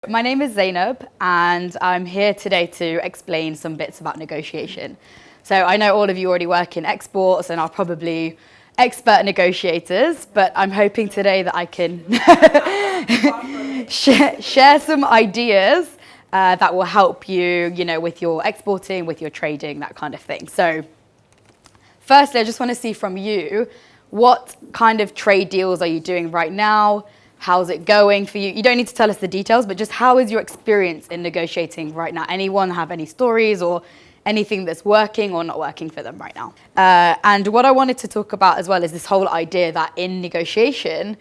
My name is Zainab, and I'm here today to explain some bits about negotiation. So I know all of you already work in exports and are probably expert negotiators, but I'm hoping today that I can share some ideas that will help you, with your exporting, with your trading, that kind of thing. So firstly, I just want to see from you, what kind of trade deals are you doing right now? How's it going for you? You don't need to tell us the details, but just how is your experience in negotiating right now? Anyone have any stories or anything that's working or not working for them right now? And what I wanted to talk about as well is this whole idea that in negotiation,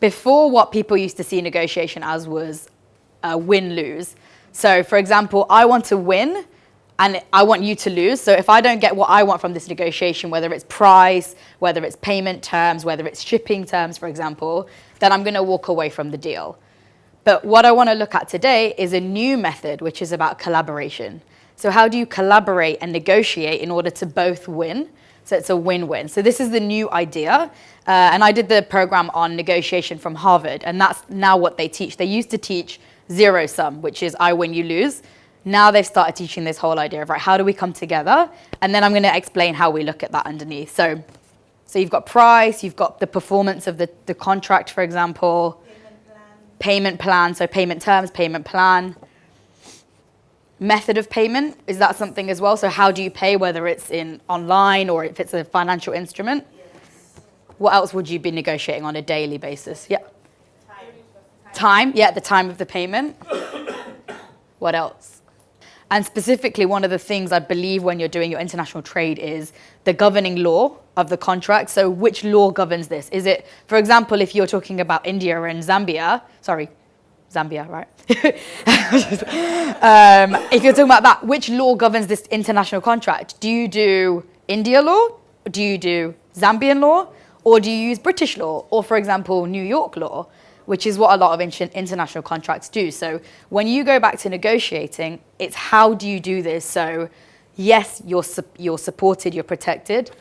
before what people used to see negotiation as was win-lose. So for example, I want to win and I want you to lose. So if I don't get what I want from this negotiation, whether it's price, whether it's payment terms, whether it's shipping terms, for example, then I'm going to walk away from the deal. But what I want to look at today is a new method, which is about collaboration. So how do you collaborate and negotiate in order to both win? So it's a win-win. So this is the new idea. And I did the program on negotiation from Harvard, and that's now what they teach. They used to teach zero sum, which is I win, you lose. Now they've started teaching this whole idea of, right, how do we come together? And then I'm going to explain how we look at that underneath. So you've got price, you've got the performance of the contract, for example. Payment plan, so payment terms, payment plan. Method of payment, is that something as well? So how do you pay, whether it's in online or if it's a financial instrument? Yes. What else would you be negotiating on a daily basis? Yeah. Time, yeah, the time of the payment. What else? And specifically, one of the things I believe when you're doing your international trade is the governing law of the contract. So which law governs this? Is it, for example, if you're talking about India and Zambia, right? If you're talking about that, which law governs this international contract? Do you do India law? Do you do Zambian law? Or do you use British law? Or, for example, New York law? Which is what a lot of international contracts do. So when you go back to negotiating, it's how do you do this? So yes, you're supported, you're protected,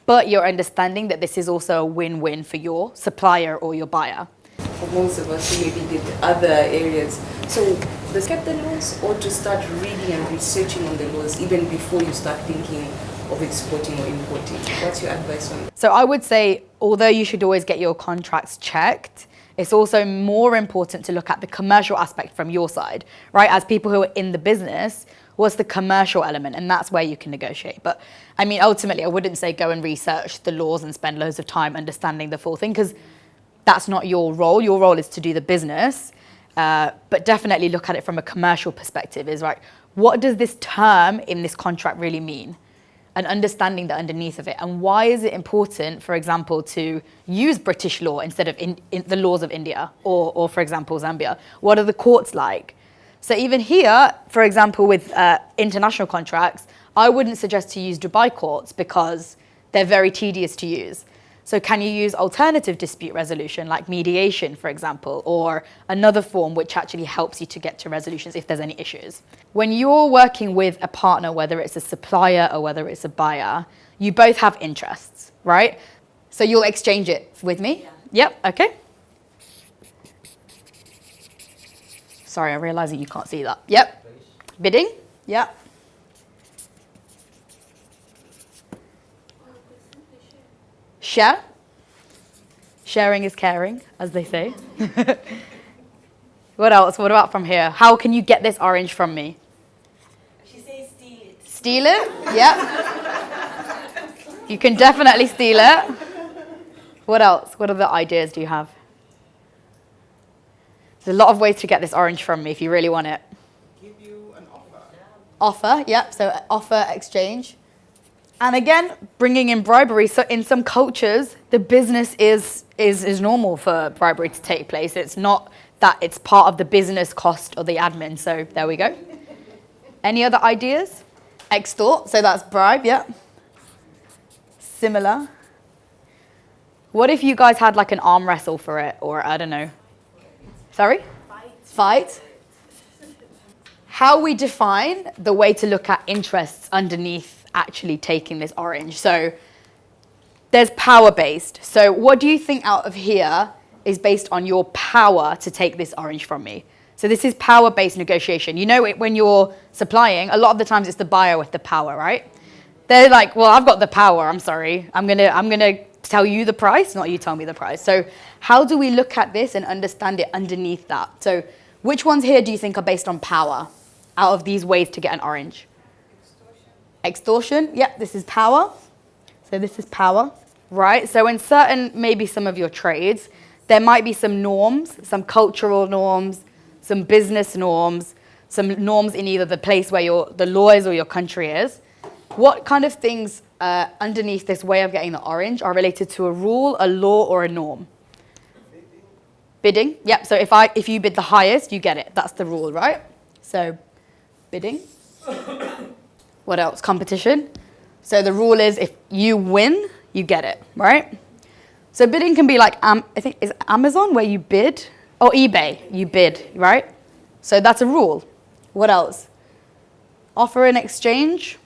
but you're understanding that this is also a win-win for your supplier or your buyer. For most of us who maybe did other areas, so let's get the laws or to start reading and researching on the laws even before you start thinking of exporting or importing. What's your advice on that? So I would say, although you should always get your contracts checked, it's also more important to look at the commercial aspect from your side, right? As people who are in the business, what's the commercial element? And that's where you can negotiate. But I mean, ultimately, I wouldn't say go and research the laws and spend loads of time understanding the full thing, because that's not your role. Your role is to do the business. But definitely look at it from a commercial perspective is, right, what does this term in this contract really mean? And understanding the underneath of it. And why is it important, for example, to use British law instead of in the laws of India or, for example, Zambia? What are the courts like? So even here, for example, with international contracts, I wouldn't suggest to use Dubai courts because they're very tedious to use. So can you use alternative dispute resolution like mediation, for example, or another form which actually helps you to get to resolutions if there's any issues? When you're working with a partner, whether it's a supplier or whether it's a buyer, you both have interests, right? So you'll exchange it with me? Yeah. Yep, okay. Sorry, I'm realizing you can't see that. Yep. Bidding? Yep. Share. Sharing is caring, as they say. What else? What about from here? How can you get this orange from me? She says steal it. Steal it? Yep. You can definitely steal it. What else? What other ideas do you have? There's a lot of ways to get this orange from me if you really want it. Give you an offer. Offer, yep. So offer, exchange. And again, bringing in bribery. So in some cultures, the business is normal for bribery to take place. It's not that it's part of the business cost or the admin. So there we go. Any other ideas? Extort. So that's bribe. Yeah. Similar. What if you guys had like an arm wrestle for it, or I don't know. Sorry? Fight. How we define the way to look at interests underneath actually taking this orange. So there's power-based. So what do you think out of here is based on your power to take this orange from me? So this is power-based negotiation. You know, when you're supplying, a lot of the times it's the buyer with the power, right? They're like, well, I've got the power. I'm sorry. I'm gonna tell you the price, not you tell me the price. So how do we look at this and understand it underneath that? So which ones here do you think are based on power out of these ways to get an orange? Extortion. Yep, this is power. So this is power, right? So in certain, maybe some of your trades, there might be some norms, some cultural norms, some business norms, some norms in either the place where the law is or your country is. What kind of things underneath this way of getting the orange are related to a rule, a law, or a norm? Bidding. Yep. So if you bid the highest, you get it. That's the rule, right? So bidding. What else? Competition. So the rule is if you win, you get it, right? So bidding can be like, I think, is Amazon where you bid? Or eBay, you bid, right? So that's a rule. What else? Offer in exchange.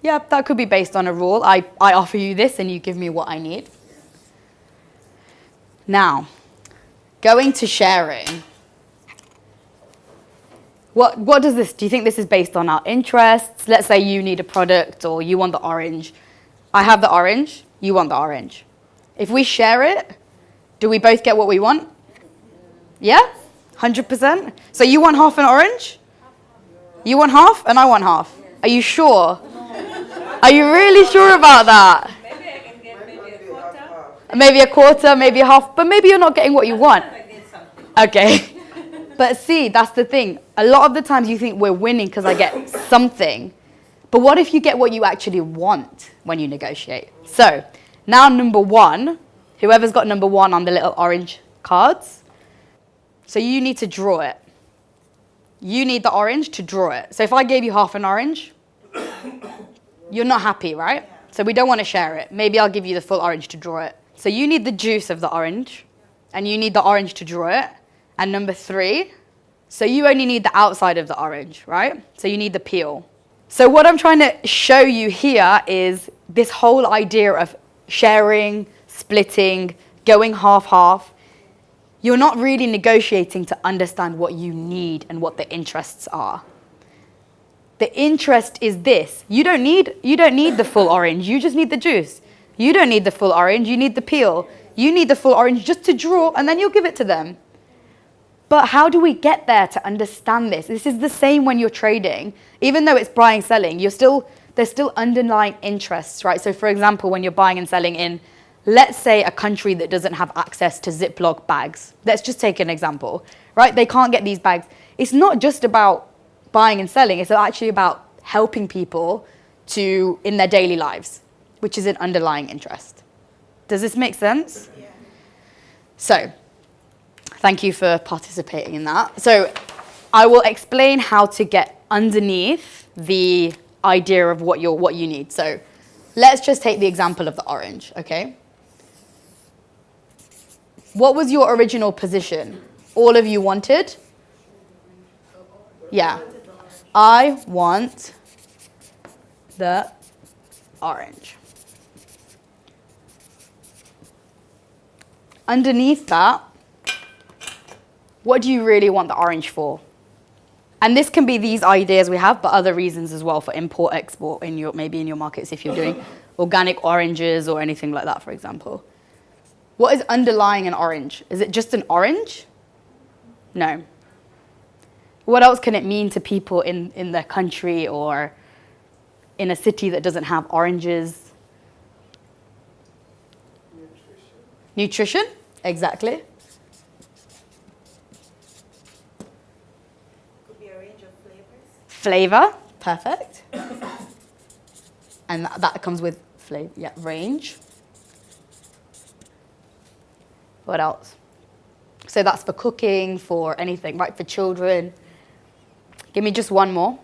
Yeah, that could be based on a rule. I offer you this and you give me what I need. Now, going to sharing. What does this, do you think this is based on our interests? Let's say you need a product or you want the orange. I have the orange, you want the orange. If we share it, do we both get what we want? Yeah? 100%? So you want half an orange? You want half and I want half. Are you sure? Are you really sure about that? Maybe I can get maybe a quarter. Maybe a quarter, maybe a half, but maybe you're not getting what you want. I get something. Okay. But see, that's the thing. A lot of the times you think we're winning because I get something. But what if you get what you actually want when you negotiate? So now number one, whoever's got number one on the little orange cards. So you need to draw it. You need the orange to draw it. So if I gave you half an orange, you're not happy, right? So we don't want to share it. Maybe I'll give you the full orange to draw it. So you need the juice of the orange, and you need the orange to draw it. And number three, so you only need the outside of the orange, right? So you need the peel. So what I'm trying to show you here is this whole idea of sharing, splitting, going half-half. You're not really negotiating to understand what you need and what the interests are. The interest is this. You don't need the full orange. You just need the juice. You don't need the full orange. You need the peel. You need the full orange just to draw, and then you'll give it to them. But how do we get there to understand this? This is the same when you're trading. Even though it's buying, selling, there's still underlying interests, right? So for example, when you're buying and selling in, let's say, a country that doesn't have access to Ziploc bags. Let's just take an example, right? They can't get these bags. It's not just about buying and selling. It's actually about helping people in their daily lives, which is an underlying interest. Does this make sense? Yeah. So, thank you for participating in that. So I will explain how to get underneath the idea of what you need. So let's just take the example of the orange, okay? What was your original position? All of you wanted? Yeah. I want the orange. Underneath that, what do you really want the orange for? And this can be these ideas we have, but other reasons as well for import, export, maybe in your markets if you're doing organic oranges or anything like that, for example. What is underlying an orange? Is it just an orange? No. What else can it mean to people in their country or in a city that doesn't have oranges? Nutrition, exactly. Could be a range of flavors. Flavor, perfect. And that comes with flavor, yeah, range. What else? So that's for cooking, for anything, right? For children. Give me just one more.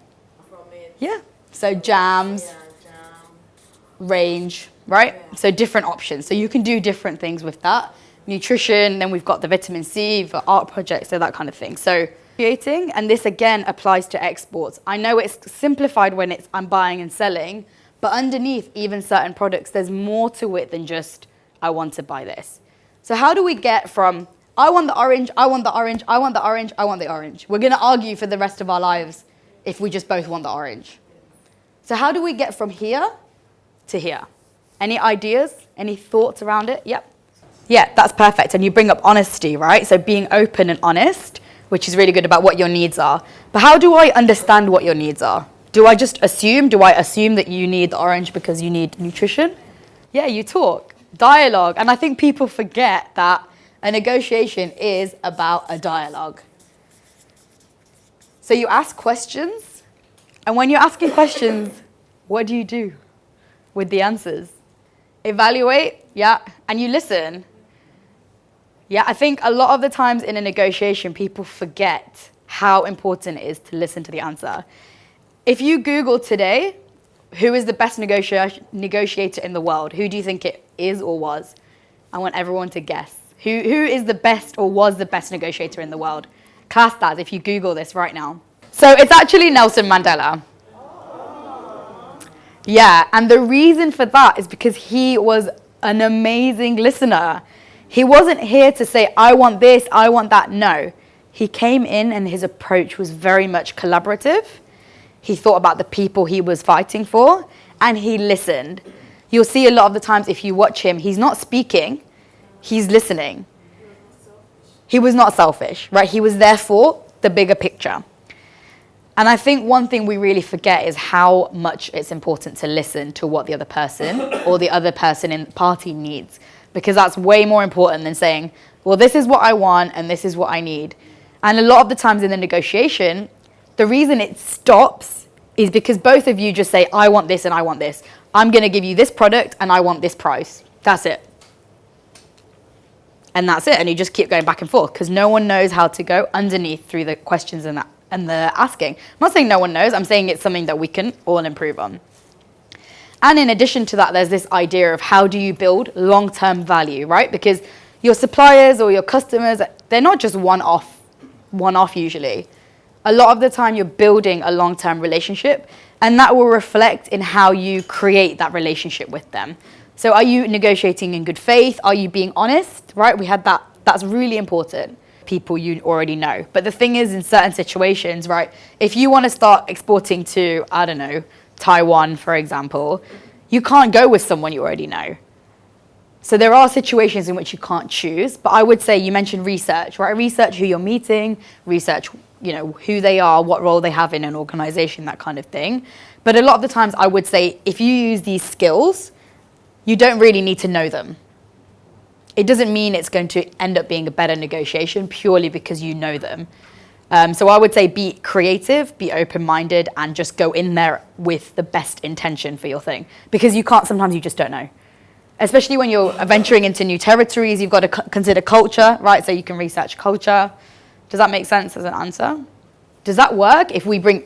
From it. Yeah. So jams, Yeah, jam. range, right? Yeah. So different options. So you can do different things with that. Nutrition, then we've got the vitamin C for art projects, so that kind of thing. So creating, and this again applies to exports. I know it's simplified when I'm buying and selling, but underneath even certain products, there's more to it than just, I want to buy this. So how do we get from, I want the orange, I want the orange, I want the orange, I want the orange. We're going to argue for the rest of our lives if we just both want the orange. So how do we get from here to here? Any ideas? Any thoughts around it? Yep. Yeah, that's perfect. And you bring up honesty, right? So being open and honest, which is really good about what your needs are. But how do I understand what your needs are? Do I just assume? Do I assume that you need the orange because you need nutrition? Yeah, you talk. Dialogue. And I think people forget that a negotiation is about a dialogue. So you ask questions, and when you're asking questions, what do you do with the answers? Evaluate, yeah, and you listen. Yeah, I think a lot of the times in a negotiation, people forget how important it is to listen to the answer. If you Google today, who is the best negotiator in the world? Who do you think it is or was? I want everyone to guess. Who is the best or was the best negotiator in the world? Class that if you Google this right now. So it's actually Nelson Mandela. Yeah, and the reason for that is because he was an amazing listener. He wasn't here to say, I want this, I want that. No. He came in and his approach was very much collaborative. He thought about the people he was fighting for, and he listened. You'll see a lot of the times if you watch him, he's not speaking, he's listening. He was not selfish, right? He was there for the bigger picture. And I think one thing we really forget is how much it's important to listen to what the other person or the other person in the party needs, because that's way more important than saying, well, this is what I want and this is what I need. And a lot of the times in the negotiation, the reason it stops is because both of you just say, I want this and I want this. I'm going to give you this product and I want this price. That's it. And that's it. And you just keep going back and forth because no one knows how to go underneath through the questions and the asking. I'm not saying no one knows. I'm saying it's something that we can all improve on. And in addition to that, there's this idea of how do you build long-term value, right? Because your suppliers or your customers, they're not just one-off usually. A lot of the time you're building a long-term relationship, and that will reflect in how you create that relationship with them. So are you negotiating in good faith? Are you being honest, right? We had that. That's really important. People you already know. But the thing is, in certain situations, right, if you want to start exporting to, I don't know, Taiwan, for example, you can't go with someone you already know. So there are situations in which you can't choose. But I would say, you mentioned research, right? Research who you're meeting, research, who they are, what role they have in an organization, that kind of thing. But a lot of the times I would say, if you use these skills, you don't really need to know them. It doesn't mean it's going to end up being a better negotiation purely because you know them. So I would say be creative, be open-minded, and just go in there with the best intention for your thing. Because sometimes you just don't know. Especially when you're venturing into new territories, you've got to consider culture, right? So you can research culture. Does that make sense as an answer? Does that work?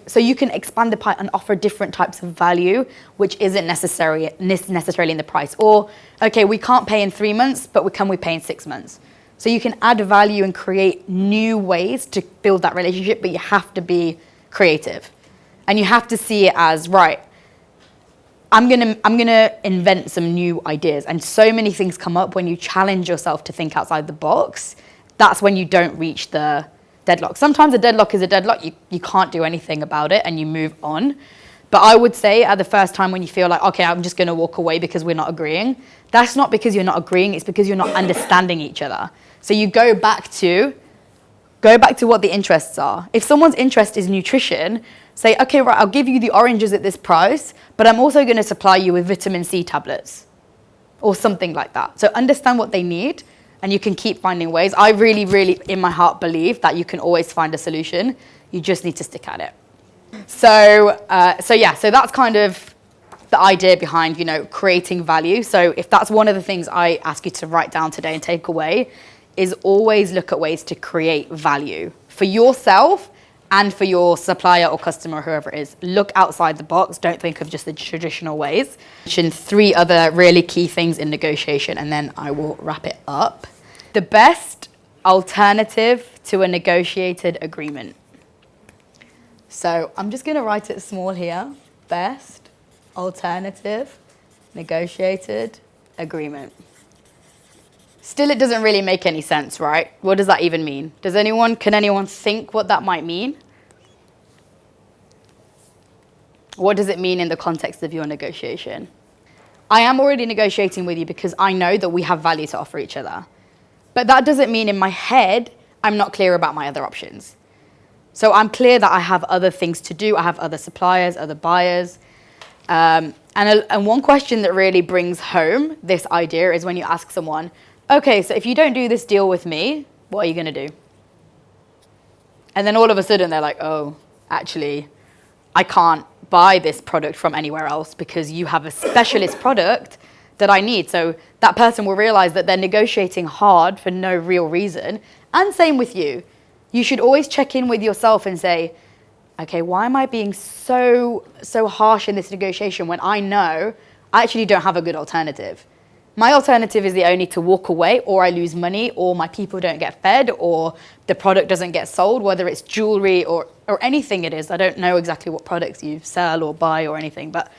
So you can expand the pie and offer different types of value, which isn't necessarily in the price. Or, okay, we can't pay in 3 months, but can we pay in 6 months? So you can add value and create new ways to build that relationship, but you have to be creative. And you have to see it as, right, I'm gonna invent some new ideas. And so many things come up when you challenge yourself to think outside the box. That's when you don't reach the deadlock. Sometimes a deadlock is a deadlock. You can't do anything about it and you move on. But I would say at the first time when you feel like, okay, I'm just going to walk away because we're not agreeing, that's not because you're not agreeing, it's because you're not understanding each other. So you go back to what the interests are. If someone's interest is nutrition, say, okay, right, I'll give you the oranges at this price, but I'm also going to supply you with vitamin C tablets or something like that. So understand what they need. And you can keep finding ways. I really, really, in my heart, believe that you can always find a solution. You just need to stick at it. So that's kind of the idea behind, creating value. So if that's one of the things I ask you to write down today and take away, is always look at ways to create value for yourself and for your supplier or customer, whoever it is. Look outside the box. Don't think of just the traditional ways. Mention 3 other really key things in negotiation, and then I will wrap it up. The best alternative to a negotiated agreement. So I'm just going to write it small here. Best alternative negotiated agreement. Still, it doesn't really make any sense, right? What does that even mean? Can anyone think what that might mean? What does it mean in the context of your negotiation? I am already negotiating with you because I know that we have value to offer each other. But that doesn't mean in my head, I'm not clear about my other options. So I'm clear that I have other things to do. I have other suppliers, other buyers. And one question that really brings home this idea is when you ask someone, okay, so if you don't do this deal with me, what are you going to do? And then all of a sudden they're like, oh, actually, I can't buy this product from anywhere else because you have a specialist product that I need. So that person will realize that they're negotiating hard for no real reason. And same with you. You should always check in with yourself and say, okay, why am I being so harsh in this negotiation when I know I actually don't have a good alternative? My alternative is the only to walk away, or I lose money, or my people don't get fed, or the product doesn't get sold, whether it's jewelry or anything it is. I don't know exactly what products you sell or buy or anything, but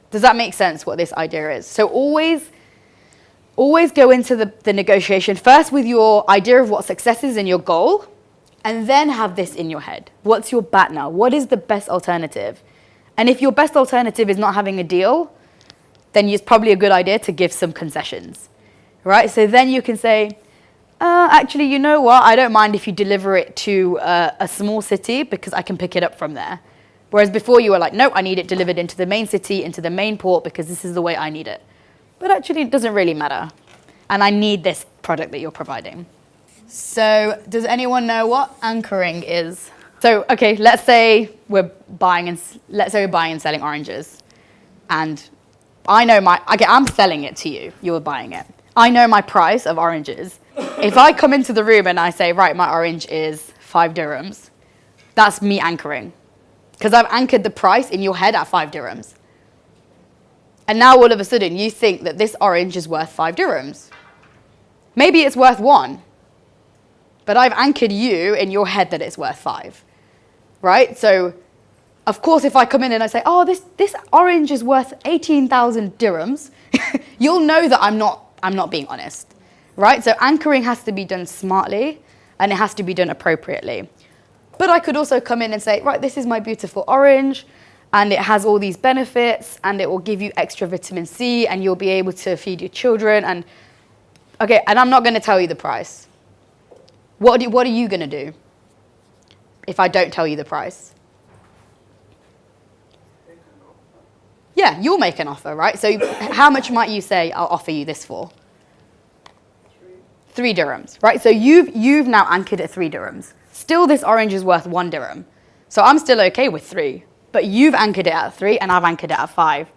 does that make sense what this idea is? So always go into the negotiation first with your idea of what success is and your goal, and then have this in your head. What's your bat now? What is the best alternative? And if your best alternative is not having a deal, then it's probably a good idea to give some concessions, right? So then you can say, actually, you know what? I don't mind if you deliver it to a small city because I can pick it up from there. Whereas before you were like, no, I need it delivered into the main city, into the main port because this is the way I need it. But actually, it doesn't really matter. And I need this product that you're providing. So does anyone know what anchoring is? So, okay, let's say we're buying and selling oranges. And I know I'm selling it to you. You're buying it. I know my price of oranges. If I come into the room and I say, right, my orange is 5 dirhams, that's me anchoring. Because I've anchored the price in your head at 5 dirhams. And now all of a sudden you think that this orange is worth 5 dirhams. Maybe it's worth 1. But I've anchored you in your head that it's worth 5. Right? So, of course, if I come in and I say, oh, this orange is worth 18,000 dirhams, you'll know that I'm not being honest. Right? So anchoring has to be done smartly and it has to be done appropriately. But I could also come in and say, right, this is my beautiful orange and it has all these benefits and it will give you extra vitamin C and you'll be able to feed your children. And I'm not going to tell you the price. What are you going to do if I don't tell you the price? Yeah, you'll make an offer, right? So how much might you say I'll offer you this for? 3 dirhams, right? So you've now anchored at 3 dirhams. Still, this orange is worth 1 dirham. So I'm still okay with 3. But you've anchored it at 3 and I've anchored it at 5.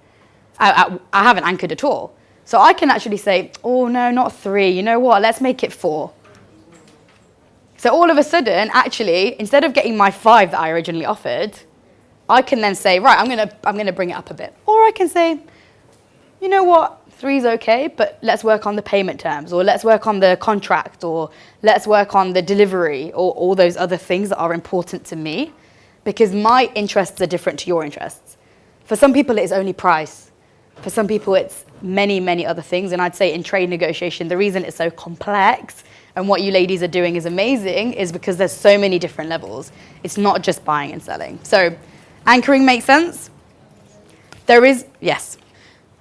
I haven't anchored at all. So I can actually say, oh, no, not 3. You know what? Let's make it 4. So all of a sudden, actually, instead of getting my 5 that I originally offered, I can then say, right, I'm gonna bring it up a bit. Or I can say, you know what? 3 is okay, but let's work on the payment terms, or let's work on the contract, or let's work on the delivery, or all those other things that are important to me, because my interests are different to your interests. For some people, it's only price. For some people, it's many, many other things. And I'd say in trade negotiation, the reason it's so complex and what you ladies are doing is amazing is because there's so many different levels. It's not just buying and selling. So anchoring makes sense? Yes.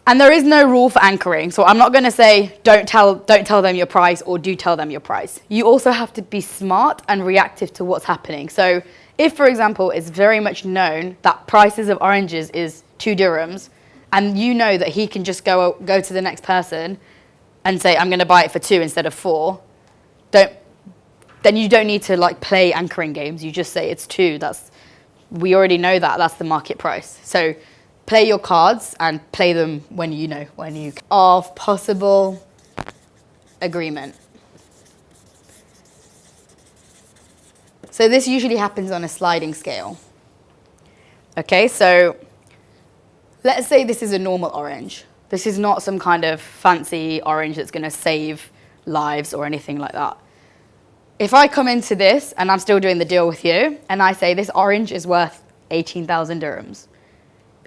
And there is no rule for anchoring. So I'm not going to say don't tell them your price or do tell them your price. You also have to be smart and reactive to what's happening. So if, for example, it's very much known that prices of oranges is 2 dirhams, and you know that he can just go to the next person and say, I'm going to buy it for 2 instead of 4, then you don't need to play anchoring games. You just say it's 2. We already know that's the market price. So play your cards and play them when you of possible agreement. So this usually happens on a sliding scale. Okay, so let's say this is a normal orange. This is not some kind of fancy orange that's going to save lives or anything like that. If I come into this and I'm still doing the deal with you and I say this orange is worth 18,000 dirhams,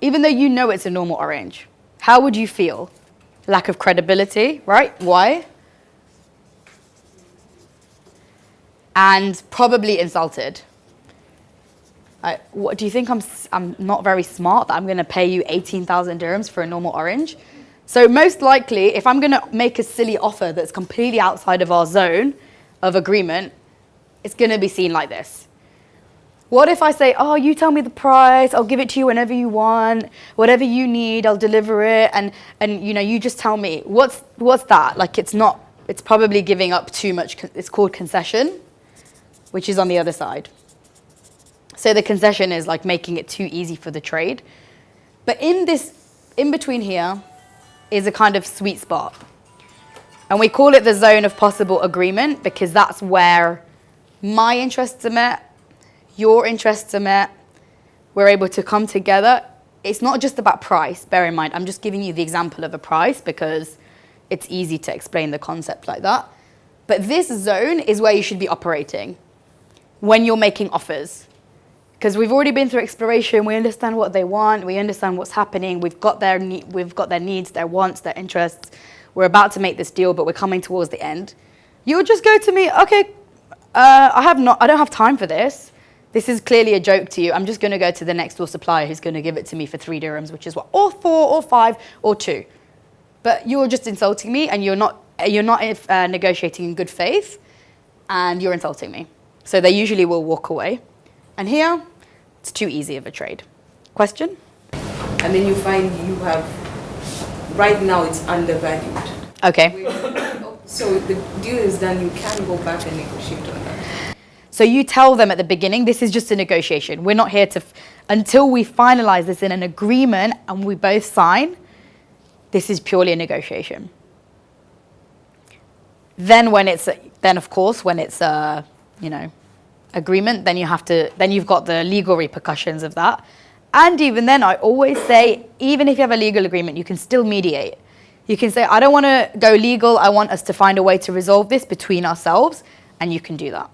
even though you know it's a normal orange, how would you feel? Lack of credibility, right? Why? and probably insulted. What do you think? I'm not very smart that I'm going to pay you 18,000 dirhams for a normal orange? So most likely, if I'm going to make a silly offer that's completely outside of our zone of agreement, it's going to be seen like this. What if I say, oh, you tell me the price, I'll give it to you whenever you want, whatever you need, I'll deliver it, and you know, you just tell me. What's that? Like, it's probably giving up too much. It's called concession, which is on the other side. So the concession is like making it too easy for the trade. But in between here is a kind of sweet spot. And we call it the zone of possible agreement because that's where my interests are met, your interests are met, we're able to come together. It's not just about price, bear in mind, I'm just giving you the example of a price because it's easy to explain the concept like that. But this zone is where you should be operating when you're making offers. Because we've already been through exploration, we understand what they want, we understand what's happening, we've got their needs, their wants, their interests. We're about to make this deal, but we're coming towards the end. You'll just go to me, okay, I don't have time for this. This is clearly a joke to you. I'm just going to go to the next door supplier who's going to give it to me for 3 dirhams, which is what, or 4, or 5, or 2. But you're just insulting me, and you're not negotiating in good faith, and you're insulting me. So they usually will walk away. And here, it's too easy of a trade. Question? And then you find you have, right now it's undervalued. Okay. So the deal is done, you can go back and negotiate on that. So you tell them at the beginning, this is just a negotiation. We're not here to, until we finalize this in an agreement and we both sign, this is purely a negotiation. Then when it's agreement, then you've got the legal repercussions of that. And even then, I always say, even if you have a legal agreement, you can still mediate. You can say, I don't want to go legal, I want us to find a way to resolve this between ourselves, and you can do that.